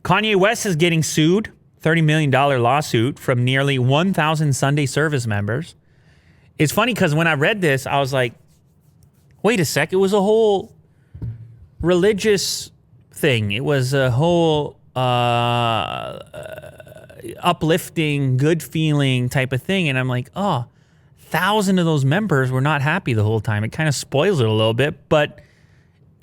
Kanye West is getting sued, $30 million lawsuit from nearly 1,000 Sunday service members. It's funny because when I read this, I was like, wait a sec, it was a whole religious thing. It was a whole uplifting, good feeling type of thing. And I'm like, 1,000 of those members were not happy the whole time. It kind of spoils it a little bit. But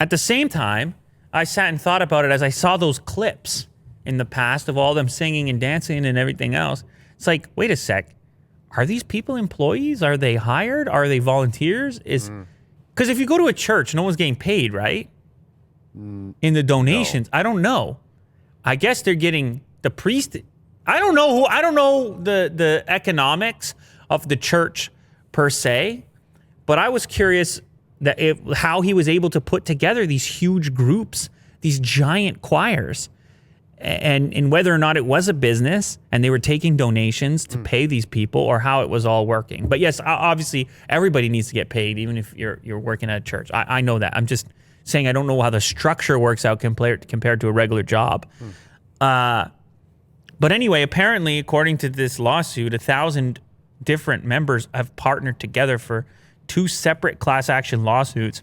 at the same time, I sat and thought about it as I saw those clips in the past of all them singing and dancing and everything else. It's like, wait a sec. Are these people employees? Are they hired? Are they volunteers? Because if you go to a church, no one's getting paid, right? In the donations. No. I don't know. I guess they're getting the priest. I don't know the economics of the church per se, but I was curious that how he was able to put together these huge groups, these giant choirs, and whether or not it was a business and they were taking donations to pay these people, or how it was all working. But yes, obviously everybody needs to get paid, even if you're working at a church. I know that. I'm just saying I don't know how the structure works out compared to a regular job. But anyway, apparently, according to this lawsuit, 1,000 different members have partnered together for 2 separate class action lawsuits.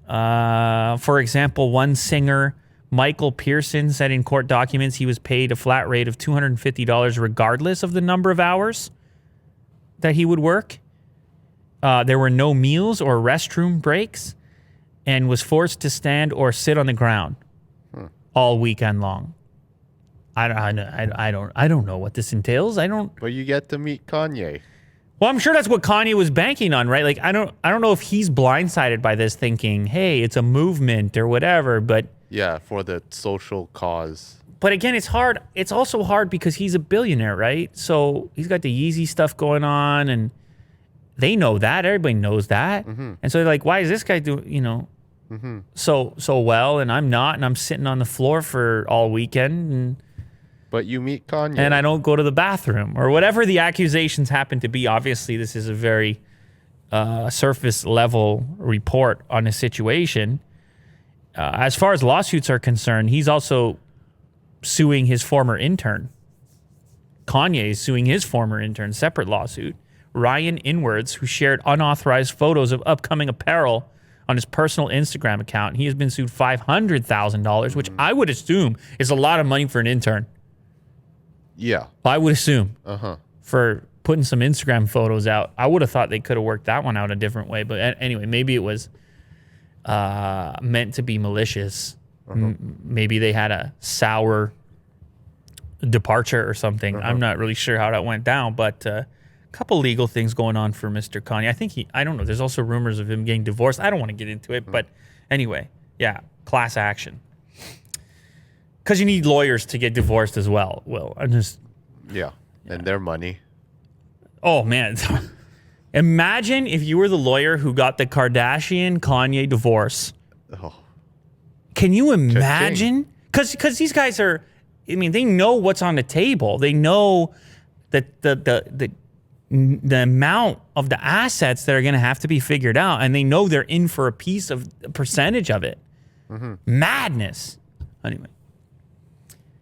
For example, one singer, Michael Pearson, said in court documents he was paid a flat rate of $250 regardless of the number of hours that he would work. There were no meals or restroom breaks, and was forced to stand or sit on the ground all weekend long. I don't know what this entails. But you get to meet Kanye. Well, I'm sure that's what Kanye was banking on, right? Like, I don't know if he's blindsided by this, thinking, hey, it's a movement or whatever, but yeah, for the social cause. But again, it's hard. It's also hard because he's a billionaire, right? So he's got the Yeezy stuff going on, and they know that. Everybody knows that. And so they're like, why is this guy doing, so well, and I'm not, and I'm sitting on the floor for all weekend, but you meet Kanye. And I don't go to the bathroom, or whatever the accusations happen to be. Obviously, this is a very surface level report on a situation. As far as lawsuits are concerned, he's also suing his former intern. Kanye is suing his former intern, separate lawsuit. Ryan Inwards, who shared unauthorized photos of upcoming apparel on his personal Instagram account. He has been sued $500,000, which I would assume is a lot of money for an intern. Yeah. I would assume for putting some Instagram photos out. I would have thought they could have worked that one out a different way. But anyway, maybe it was meant to be malicious. Maybe they had a sour departure or something. I'm not really sure how that went down, but a couple legal things going on for Mr. Kanye. I don't know. There's also rumors of him getting divorced. I don't want to get into it, but anyway, yeah, class action. Because you need lawyers to get divorced as well. Well, yeah, and their money. Oh, man. Imagine if you were the lawyer who got the Kardashian-Kanye divorce. Oh. Can you imagine? Because these guys are, they know what's on the table. They know that the amount of the assets that are going to have to be figured out, and they know they're in for a percentage of it. Madness. Anyway.